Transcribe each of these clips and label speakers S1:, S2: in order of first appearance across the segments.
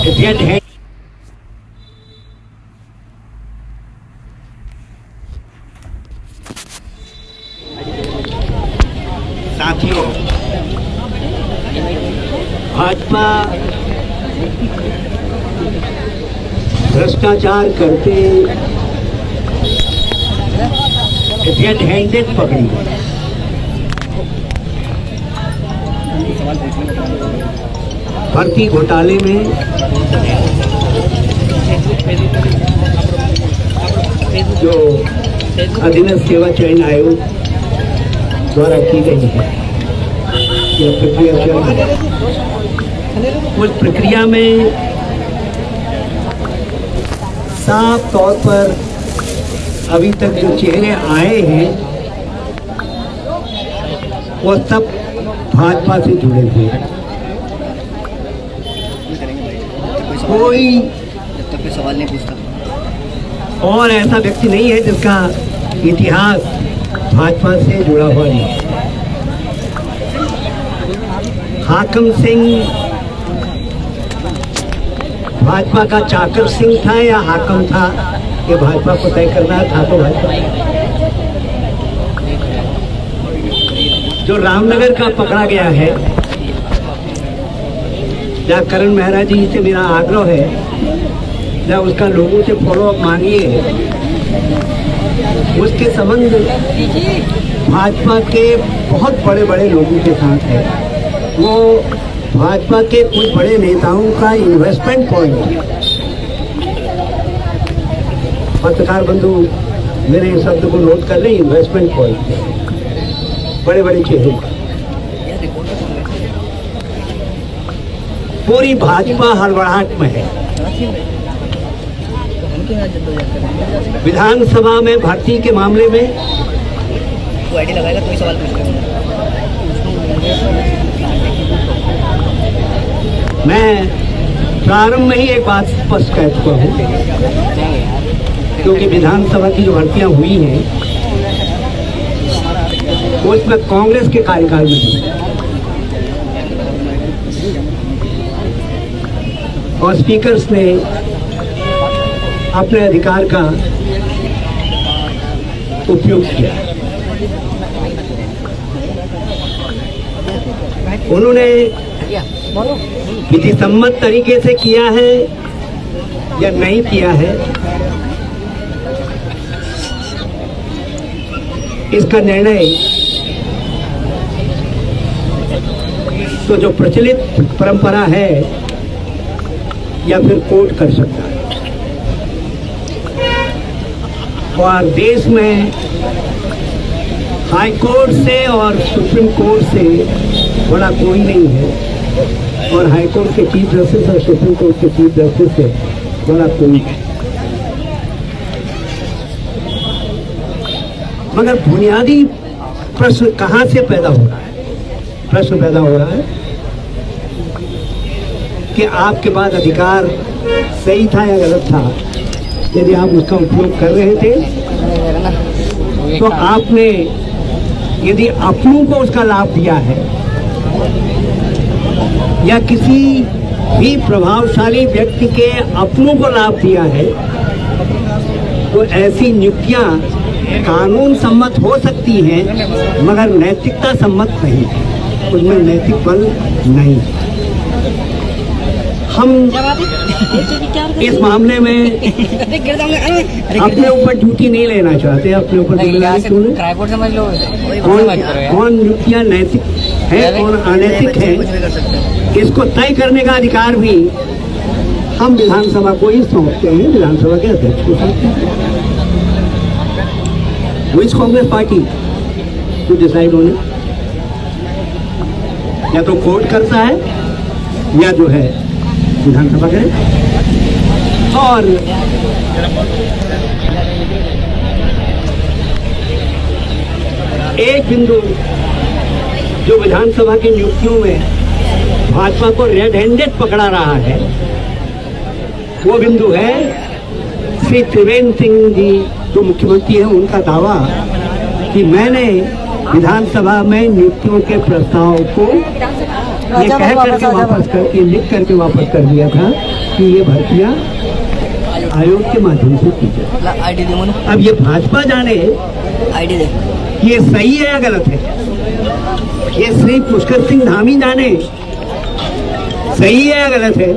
S1: Red है। साथियों, भाजपा भ्रष्टाचार करते रेड हैंडेड पकड़ी। भर्ती घोटाले में जो अधीनस्थ सेवा चयन आयोग द्वारा की गई है, यह प्रक्रिया चल रही है। उस प्रक्रिया में साफ तौर पर अभी तक जो चेहरे आए हैं वो सब भाजपा से जुड़े हुए हैं। कोई
S2: सवाल नहीं पूछता
S1: और ऐसा व्यक्ति नहीं है जिसका इतिहास भाजपा से जुड़ा हुआ नहीं। हाकम सिंह भाजपा का चाकर सिंह था या हाकम था, ये भाजपा को तय करना था। तो भाजपा जो रामनगर का पकड़ा गया है, या करण मेहरा जी से मेरा आग्रह है, या उसका लोगों से फॉलोअप मांगिए। उसके संबंध भाजपा के बहुत बड़े बड़े लोगों के साथ है। वो भाजपा के कुछ बड़े नेताओं का इन्वेस्टमेंट पॉइंट है। पत्रकार बंधु मेरे इस शब्द को नोट कर लें, इन्वेस्टमेंट पॉइंट, बड़े बड़े चेहरे। पूरी भाजपा हड़बड़ाहट में है। विधानसभा में भर्ती के मामले में
S2: तो आईडी लगाएगा, कोई सवाल पूछेगा।
S1: मैं प्रारंभ में ही एक बात स्पष्ट कह चुका हूँ, क्योंकि विधानसभा की जो भर्तियां हुई हैं वो इसमें कांग्रेस के कार्यकाल में हुई और स्पीकर्स ने अपने अधिकार का उपयोग किया। उन्होंने विधि सम्मत तरीके से किया है या नहीं किया है, इसका निर्णय तो जो प्रचलित परंपरा है या फिर कोर्ट कर सकता है। और देश में हाई कोर्ट से और सुप्रीम कोर्ट से बड़ा कोई नहीं है, और हाई कोर्ट के चीफ जस्टिस और सुप्रीम कोर्ट के चीफ जस्टिस से बड़ा कोई है। मगर बुनियादी प्रश्न कहाँ से पैदा हो रहा है? प्रश्न पैदा हो रहा है कि आपके पास अधिकार सही था या गलत था। यदि आप उसका उपयोग कर रहे थे तो आपने यदि अपनों को उसका लाभ दिया है या किसी भी प्रभावशाली व्यक्ति के अपनों को लाभ दिया है, तो ऐसी नियुक्तियां कानून सम्मत हो सकती हैं मगर नैतिकता सम्मत नहीं, उसमें नैतिक बल नहीं। हम इस मामले में अपने ऊपर ड्यूटी नहीं लेना चाहते। अपने ऊपर कौन नियुक्तियां नैतिक है कौन अनैतिक है, इसको तय करने का अधिकार भी हम विधानसभा को ही सौंपते हैं, विधानसभा के अध्यक्ष को सौंपते हैं। विच कांग्रेस पार्टी टू डिसाइड होने, या तो कोर्ट करता है या जो है विधानसभा करे। और एक बिंदु जो विधानसभा की नियुक्तियों में भाजपा को रेड हैंडेड पकड़ा रहा है, वो बिंदु है श्री त्रिवेंद्र सिंह जी जो मुख्यमंत्री हैं, उनका दावा कि मैंने विधानसभा में नियुक्तियों के प्रस्ताव को ये कह करके वापस करके लिख करके वापस कर दिया था कि ये भर्तियां आयोग के माध्यम से की जाए।
S2: आईडी दे मनु,
S1: अब ये भाजपा जाने
S2: आईडी दे।
S1: ये सही है या गलत है, ये श्री पुष्कर सिंह धामी जाने सही है या गलत है।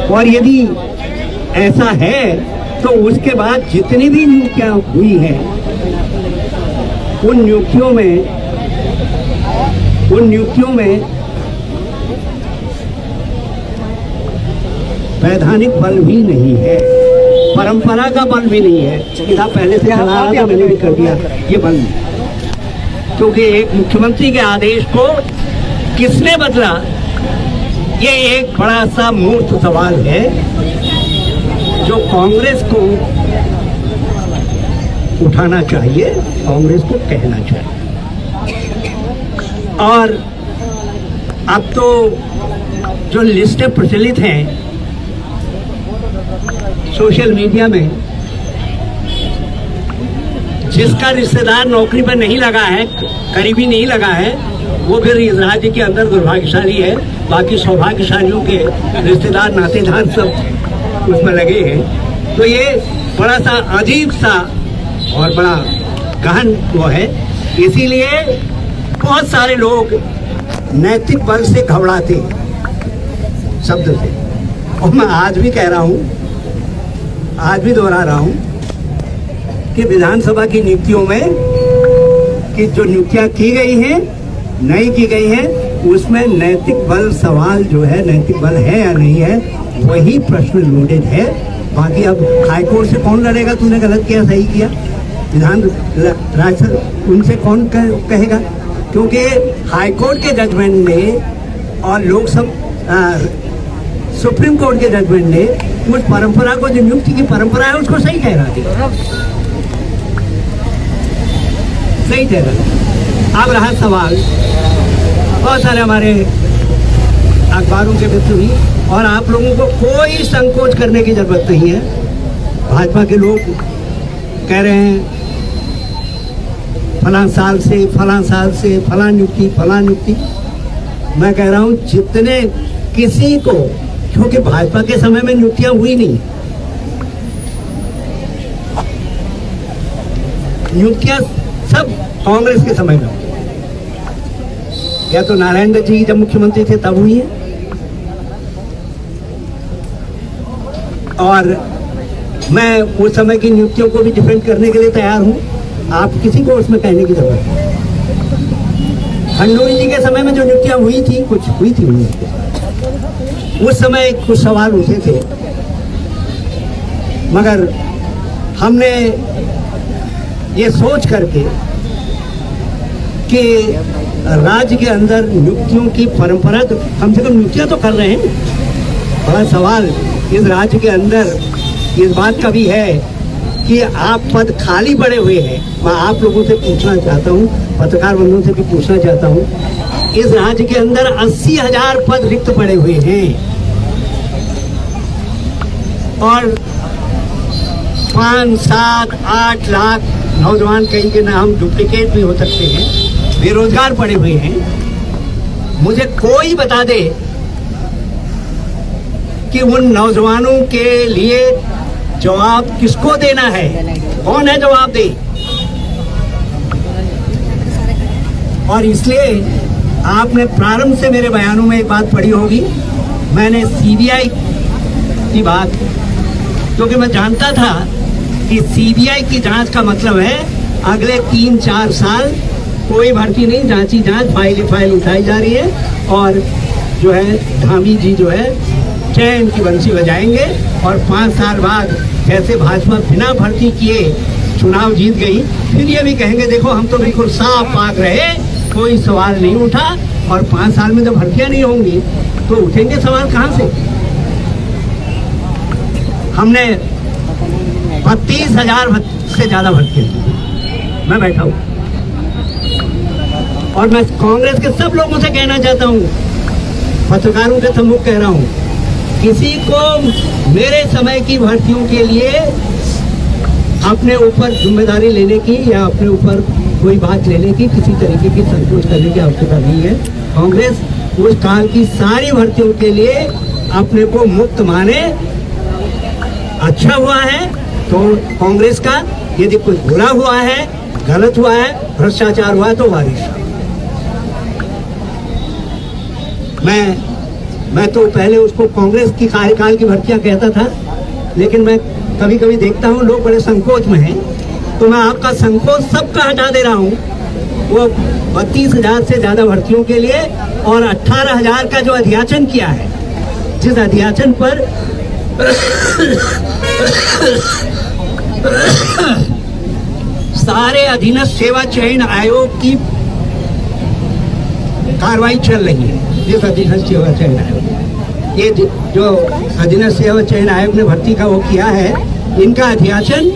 S1: और यदि ऐसा है तो उसके बाद जितनी भी नियुक्तियां हुई हैं उन नियुक्तियों में वैधानिक बल भी नहीं है, परंपरा का बल भी नहीं है। किताब पहले से चला रहा था, मैंने भी कर दिया, ये बल नहीं। क्योंकि एक मुख्यमंत्री के आदेश को किसने बदला, ये एक बड़ा सा मूर्ख सवाल है जो कांग्रेस को उठाना चाहिए, कांग्रेस को कहना चाहिए। और अब तो जो लिस्टें प्रचलित हैं सोशल मीडिया में, जिसका रिश्तेदार नौकरी पर नहीं लगा है, करीबी नहीं लगा है, वो फिर इस राज्य के अंदर दुर्भाग्यशाली है। बाकी सौभाग्यशालियों के रिश्तेदार नातेदार सब उसमें लगे हैं। तो ये बड़ा सा अजीब सा और बड़ा गहन वो है। इसीलिए बहुत सारे लोग नैतिक बल से घबराते शब्द से। और मैं आज भी कह रहा हूँ, आज भी दोहरा रहा हूँ कि विधानसभा की नियुक्तियों में कि जो नियुक्तियां की गई हैं, नहीं की गई हैं, उसमें नैतिक बल सवाल जो है, नैतिक बल है या नहीं है, वही प्रश्न लोडेड है। बाकी अब हाईकोर्ट से कौन लड़ेगा, तूने गलत किया सही किया, विधान राज्य उनसे कौन कहेगा। क्योंकि हाईकोर्ट के जजमेंट ने और लोकसभा सुप्रीम कोर्ट के जजमेंट ने उस परंपरा को, जो नियुक्ति की परंपरा है, उसको सही ठहरा दिया, सही ठहरा। अब रहा सवाल, बहुत सारे हमारे अखबारों के मित्र भी, और आप लोगों को कोई संकोच करने की जरूरत नहीं है। भाजपा के लोग कह रहे हैं फलां साल से फलां नियुक्ति। मैं कह रहा हूं जितने किसी को, क्योंकि भाजपा के समय में नियुक्तियां हुई नहीं, नियुक्तियां सब कांग्रेस के समय में, या तो नारायण दत्त जी जब मुख्यमंत्री थे तब हुई है, और मैं उस समय की नियुक्तियों को भी डिफेंड करने के लिए तैयार हूं। आप किसी को उसमें कहने की जरूरत नहीं। खंडूरी जी के समय में जो नियुक्तियां हुई थी, कुछ हुई थी उस समय कुछ सवाल उठे थे, मगर हमने ये सोच करके कि राज्य के अंदर नियुक्तियों की परंपरा, तो कम से कम नियुक्तियां तो कर रहे हैं। बड़ा सवाल इस राज्य के अंदर इस बात का भी है कि आप पद खाली पड़े हुए हैं। मैं आप लोगों से पूछना चाहता हूं, पत्रकार बंधुओं से भी पूछना चाहता हूं, इस राज्य के अंदर 80,000 पद रिक्त पड़े हुए हैं और 5, 7, 8 लाख नौजवान, कहीं के नाम डुप्लीकेट भी हो सकते हैं, बेरोजगार पड़े हुए हैं। मुझे कोई बता दे कि उन नौजवानों के लिए जवाब किसको देना है, कौन है जवाब दे। और इसलिए आपने प्रारंभ से मेरे बयानों में एक बात पढ़ी होगी, मैंने सीबीआई की बात, क्योंकि मैं जानता था कि सीबीआई की जांच का मतलब है अगले 3-4 साल कोई भर्ती नहीं, जांची जांच, फाइल उठाई जा रही है, और जो है धामी जी जो है चैन की बंसी बजाएंगे, और 5 साल बाद जैसे भाजपा बिना भर्ती किए चुनाव जीत गई, फिर ये भी कहेंगे देखो हम तो बिल्कुल साफ पाक रहे, कोई सवाल नहीं उठा। और 5 साल में जब भर्तियां नहीं होंगी तो उठेंगे सवाल कहां से। हमने 32,000 से ज्यादा भर्तियां की, मैं बैठा हूं, और मैं कांग्रेस के सब लोगों से कहना चाहता हूं, पत्रकारों के सम्मुख कह रहा हूं, किसी को मेरे समय की भर्तियों के लिए अपने ऊपर जिम्मेदारी लेने की या अपने ऊपर कोई बात लेने की किसी तरीके की संकोच करने की आवश्यकता नहीं है। कांग्रेस उस काल की सारी भर्तियों के लिए अपने को मुक्त माने। अच्छा हुआ है तो कांग्रेस का, यदि कुछ बुरा हुआ है, गलत हुआ है, भ्रष्टाचार हुआ है तो वारिस। मैं तो पहले उसको कांग्रेस की कार्यकाल की भर्तियां कहता था, लेकिन मैं कभी कभी देखता हूँ लोग बड़े संकोच में हैं, तो मैं आपका संकोच सबका हटा दे रहा हूँ। वो 32,000 से ज्यादा भर्तियों के लिए और 18,000 का जो अध्याचन किया है, जिस अध्याचन पर सारे अधीनस्थ सेवा चयन आयोग की कार्रवाई चल रही है। जिस अधीनस्थ सेवा चयन आयोग, ये जो अधीनस्थ सेवा चयन आयोग ने भर्ती का वो किया है, इनका अध्याचन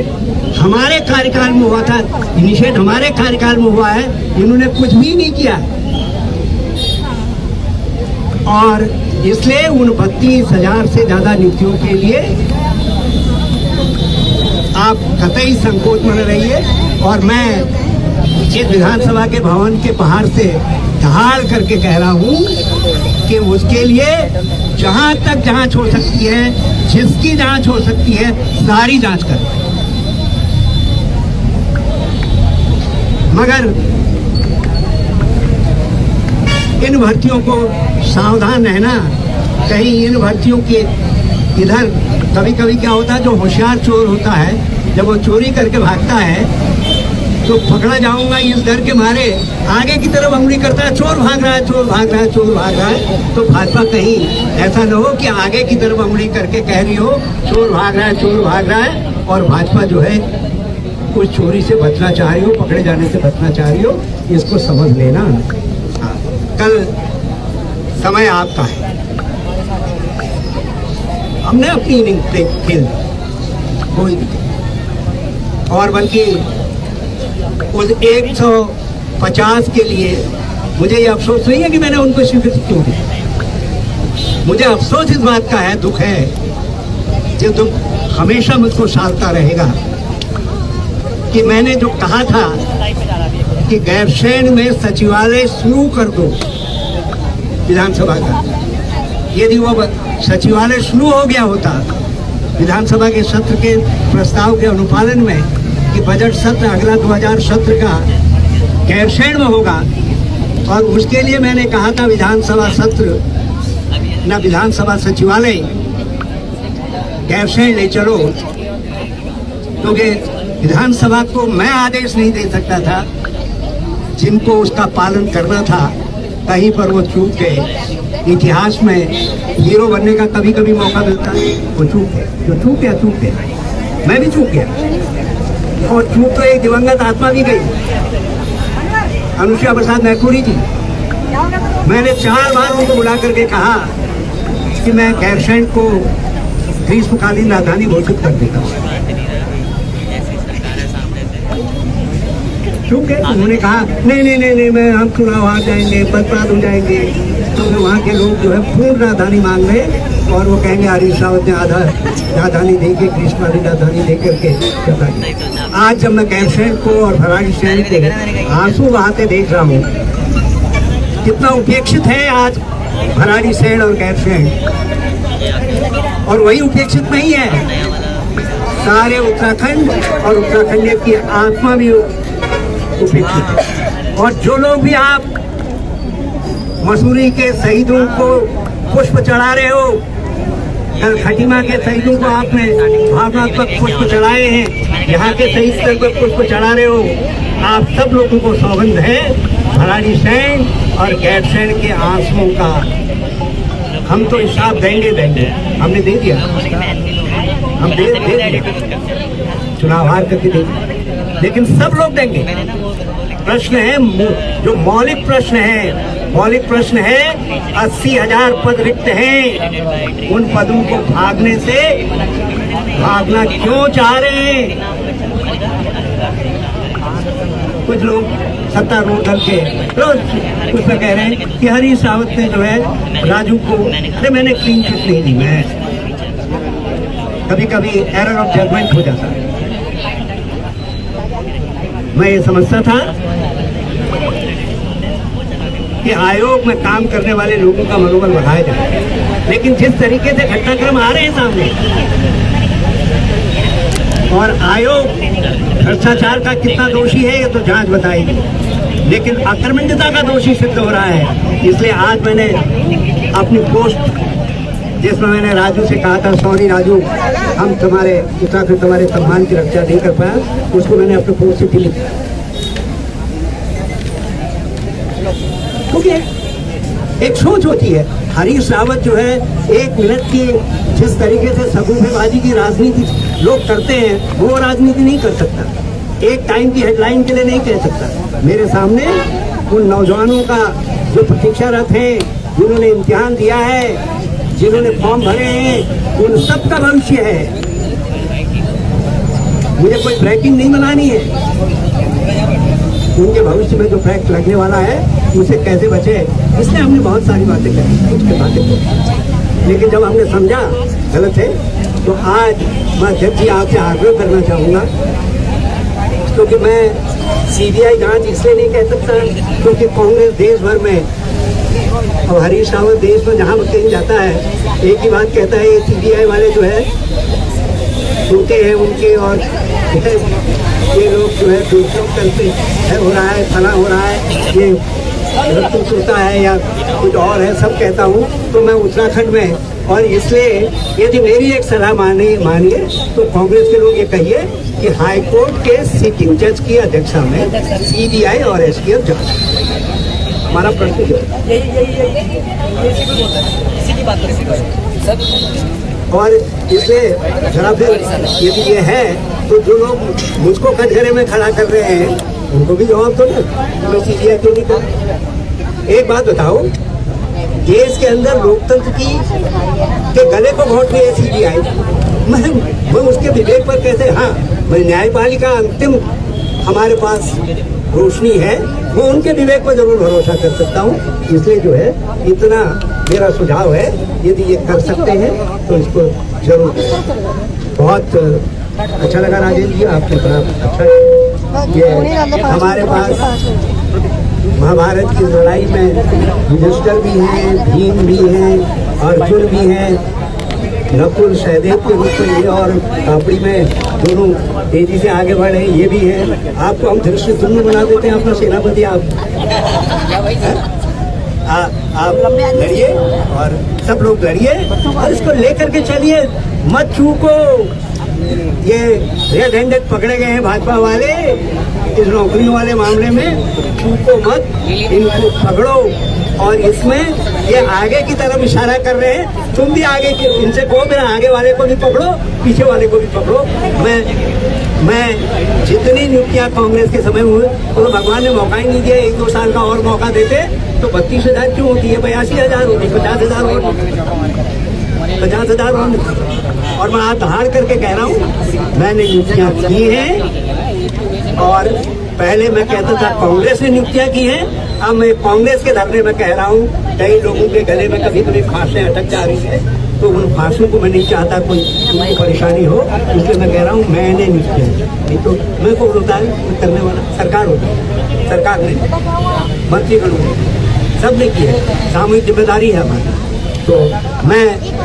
S1: हमारे कार्यकाल में हुआ था, इनिशिएट हमारे कार्यकाल में हुआ है। इन्होंने कुछ भी नहीं किया और इसलिए उन 32,000 से ज्यादा नियुक्तियों के लिए आप कतई संकोच में रहिए। और मैं इस विधानसभा के भवन के बाहर से ढाल करके कह रहा हूँ कि उसके लिए जहाँ तक जांच हो सकती है, जिसकी जांच हो सकती है, सारी जांच करें। मगर इन भर्तियों को सावधान रहना, कहीं इन भर्तियों के इधर कभी कभी क्या होता है, जो होशियार चोर होता है जब वो चोरी करके भागता है तो पकड़ा जाऊंगा इस डर के मारे आगे की तरफ उंगली करता है, चोर भाग रहा है, चोर भाग रहा है, चोर भाग रहा है। तो भाजपा कहीं ऐसा न हो कि आगे की तरफ उंगली करके कह रही हो चोर भाग रहा है, चोर भाग रहा है, और भाजपा जो है कुछ चोरी से बचना चाह रही हो, पकड़े जाने से बचना चाह रही हो। इसको समझ लेना। कल समय आपका है, हमने अपनी इनिंग खेल कोई और बल्कि उस 150 के लिए मुझे ये अफसोस नहीं है कि मैंने उनको स्वीकृति क्यों दी। मुझे अफसोस इस बात का है, दुख है, जो दुख हमेशा मुझको सालता रहेगा कि मैंने जो कहा था कि गैरसैंण में सचिवालय शुरू कर दो विधानसभा का, यदि वो सचिवालय शुरू हो गया होता विधानसभा के सत्र के प्रस्ताव के अनुपालन में कि बजट सत्र अगला 2000 सत्र का गैरसैंण में होगा, और उसके लिए मैंने कहा था विधानसभा सत्र न विधानसभा सचिवालय गैरसैंण ले चलो, क्योंकि विधानसभा को मैं आदेश नहीं दे सकता था, जिनको उसका पालन करना था कहीं पर वो चूक गए। इतिहास में हीरो बनने का कभी कभी मौका मिलता है, वो चूक गए, जो चूक गया चूक गया। मैं भी चूक गया, और चूक तो एक दिवंगत आत्मा भी गई, अनुष्या प्रसाद मैखुरी जी। मैंने 4 बार उनको बुला करके कहा कि मैं गैरसैंण को ग्रीष्मकालीन राजधानी घोषित कर देता हूँ। चूक गए, उन्होंने कहा नहीं मैं हम चुनाव हार जाएंगे, बर्बाद हो जाएंगे, क्योंकि तो वहाँ के लोग जो है पूर्ण राजधानी मांग रहे, और वो कहेंगे हरीश रावत ने आधा राजधानी दे के ग्रीष्मकालीन राजधानी दे करके चला गया। आज जब मैं गैरसैंण को और भराड़ीसैंण के आंसू बहाते देख रहा हूँ, कितना उपेक्षित है आज भराड़ीसैंण और गैरसैंण, और वही उपेक्षित नहीं है, सारे उत्तराखंड और उत्तराखंड की आत्मा भी उपेक्षित। और जो लोग भी आप मसूरी के शहीदों को पुष्प चढ़ा रहे हो, कल खटीमा के शहीदों को आपने भावनात्मक पुष्प चढ़ाए हैं, यहाँ के शहीद स्थल पर पुष्प चढ़ा रहे हो, आप सब लोगों को सौगंध है भराड़ीसैंण और गैरसैंण के आंसुओं का। हम तो हिसाब देंगे, हमने दे दिया, हम दे दिया, चुनाव हार करके दे, लेकिन सब लोग देंगे। प्रश्न है, जो मौलिक प्रश्न है 80,000 पद रिक्त हैं, उन पदों को भागना क्यों चाह रहे हैं? कुछ लोग सत्तारूढ़ दल के कुछ में कह रहे हैं कि हरीश रावत ने जो है राजू को, अरे मैंने क्लीन चिट नहीं दी, मैं कभी कभी एरर ऑफ जजमेंट हो जाता है। मैं ये समझता था कि आयोग में काम करने वाले लोगों का मनोबल बढ़ाया जाए, लेकिन जिस तरीके से घटनाक्रम आ रहे हैं सामने, और आयोग भ्रष्टाचार का कितना दोषी है ये तो जांच बताएगी, लेकिन आक्रामकता का दोषी सिद्ध हो रहा है। इसलिए आज मैंने अपनी पोस्ट, जिसमें मैंने राजू से कहा था, सॉरी राजू, हम तुम्हारे उत्तराखंड तुम्हारे सम्मान की रक्षा नहीं कर पाया, उसको मैंने अपने पोस्ट से डिलीट किया। क्योंकि एक सोच होती है। हरीश रावत जो है 1 मिनट की जिस तरीके से सगुफेबाजी की राजनीति लोग करते हैं, वो राजनीति नहीं कर सकता। एक टाइम की हेडलाइन के लिए नहीं कह सकता। मेरे सामने उन नौजवानों का जो प्रतीक्षारत हैं, जिन्होंने इम्तिहान दिया है, जिन्होंने फॉर्म भरे हैं, उन सब का भविष्य है। मुझे कोई ब्रेकिंग नहीं बनानी है। उनके भविष्य में जो फैक्ट लगने वाला है उसे कैसे बचे, इसलिए हमने बहुत सारी बातें करी, कुछ बातें की। लेकिन जब हमने समझा गलत है, तो आज मैं जज जी आपसे आग्रह करना चाहूँगा, क्योंकि मैं सीबीआई जांच इसलिए नहीं कह सकता क्योंकि कांग्रेस देश भर में और हरीश रावत देश में जहाँ कहीं जाता है एक ही बात कहता है, ये सीबीआई वाले जो है सुनते हैं उनके, और ये लोग जो है दूसरों करते है, हो रहा है फला हो रहा है, ये कुछ होता है या कुछ और है, सब कहता हूँ। तो मैं उत्तराखंड में, और इसलिए यदि मेरी एक सलाह मानिए तो कांग्रेस के लोग ये कहिए कि हाई कोर्ट के सिटिंग जज की अध्यक्षता में सीबीआई और एसटीएफ जांच। हमारा प्रश्न जो और इसलिए जरा फिर यदि ये है तो जो लोग मुझको कटघरे में खड़ा कर रहे हैं उनको भी जवाब दो ना, मैं सीबीआई क्यों नहीं कर। एक बात बताओ, देश के अंदर लोकतंत्र के गले को घोंट रही है सीबीआई। मैं उसके विवेक पर कैसे, हाँ मैं न्यायपालिका अंतिम हमारे पास रोशनी है, वो उनके विवेक पर जरूर भरोसा कर सकता हूँ। इसलिए जो है इतना मेरा सुझाव है, यदि ये कर सकते हैं तो इसको जरूर। बहुत अच्छा लगा राजेंद्र जी, आपने बड़ा अच्छा, ये हमारे पास महाभारत की लड़ाई में युधिष्ठिर भी हैं, भीम भी हैं, अर्जुन भी हैं, नकुल सहदेव के रूप में ये, और कापड़ी में दोनों तेजी से आगे बढ़े ये भी है। आपको हम दृष्टि दुम्न बना देते हैं अपना सेनापति। आप लड़िए और सब लोग लड़िए और इसको लेकर के चलिए, मत चूको। ये रेड हैंडेड पकड़े गए हैं भाजपा वाले इस नौकरियों वाले मामले में, चूको मत, इनको पकड़ो। और इसमें ये आगे की तरफ इशारा कर रहे हैं, तुम भी आगे की, इनसे कहो मेरा आगे वाले को भी पकड़ो, पीछे वाले को भी पकड़ो। मैं जितनी नियुक्तियां कांग्रेस के समय हुए तो भगवान ने मौका ही नहीं दिया, 1-2 साल का और मौका देते तो 32,000 क्यों होती है, 82,000 होती, 50,000 होती। और मैं हाथ हार करके कह रहा हूँ, मैंने नियुक्तियां की हैं, और पहले मैं कहता था कांग्रेस ने नियुक्तियां की हैं, अब मैं कांग्रेस के धरने में कह रहा हूँ कई लोगों के गले में कभी कभी फांसें अटक जा रही है, तो उन फांसों को मैं नहीं चाहता कोई परेशानी हो, इसलिए मैं कह रहा हूँ मैंने नियुक्तियां, नहीं तो मैं कौन होता है करने वाला, सरकार होता है, सरकार ने, मंत्रीगण सब ने की है, सामूहिक जिम्मेदारी है हमारी। तो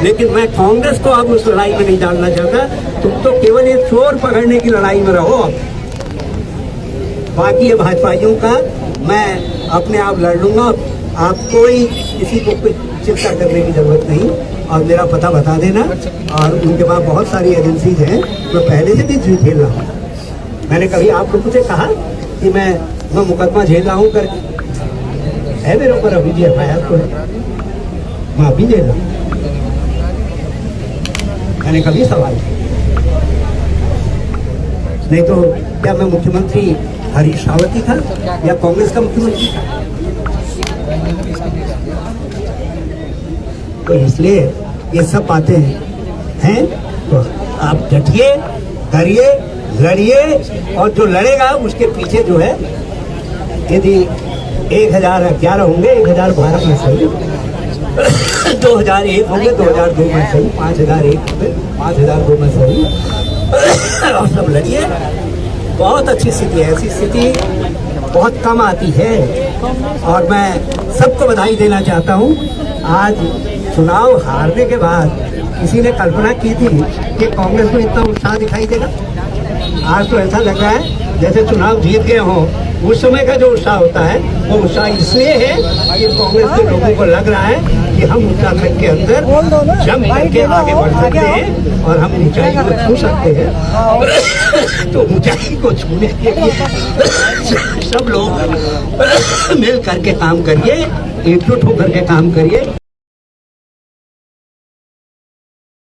S1: लेकिन मैं कांग्रेस को अब उस लड़ाई में नहीं डालना चाहता। तुम तो केवल ये चोर पकड़ने की लड़ाई में रहो, बाकी ये भाजपाइयों का मैं अपने आप लड़ लूंगा। आप कोई किसी को कोई चिंता करने की जरूरत नहीं, और मेरा पता बता देना। और उनके पास बहुत सारी एजेंसीज हैं, मैं पहले से भी झेल रहा हूँ। मैंने कभी आप लोगों से कहा कि मैं मुकदमा झेल रहा हूँ करके, है मेरे ऊपर अभी भी FIR को है, मैं अभी झेल रहा हूँ। मैंने कभी सवाल नहीं, तो क्या मैं मुख्यमंत्री हरीश रावत ही था या कांग्रेस का मुख्यमंत्री था? तो इसलिए ये सब बातें हैं, तो आप डटिए, करिए, लड़िए, और जो लड़ेगा उसके पीछे जो है, यदि 1011 होंगे, 1012 में सही, 2001 होंगे, 2002 में सही, 5001 होंगे, 5002 में सही, और सब लड़िए। बहुत अच्छी स्थिति है, ऐसी स्थिति बहुत कम आती है। और मैं सबको बधाई देना चाहता हूँ। आज चुनाव हारने के बाद किसी ने कल्पना की थी कि कांग्रेस में इतना उत्साह दिखाई देगा। आज तो ऐसा लग रहा है जैसे चुनाव जीत गए हों। उस समय का जो उत्साह होता है वो उत्साह इसलिए है कि कांग्रेस के लोगों को लग रहा है कि हम उत्तराखंड के अंदर जम करके आगे बढ़ सकते हैं और हम ऊंचाई को छू सकते हैं। तो ऊंचाई को छूने के लिए सब लोग मिल करके काम करिए, एकजुट होकर के काम करिए।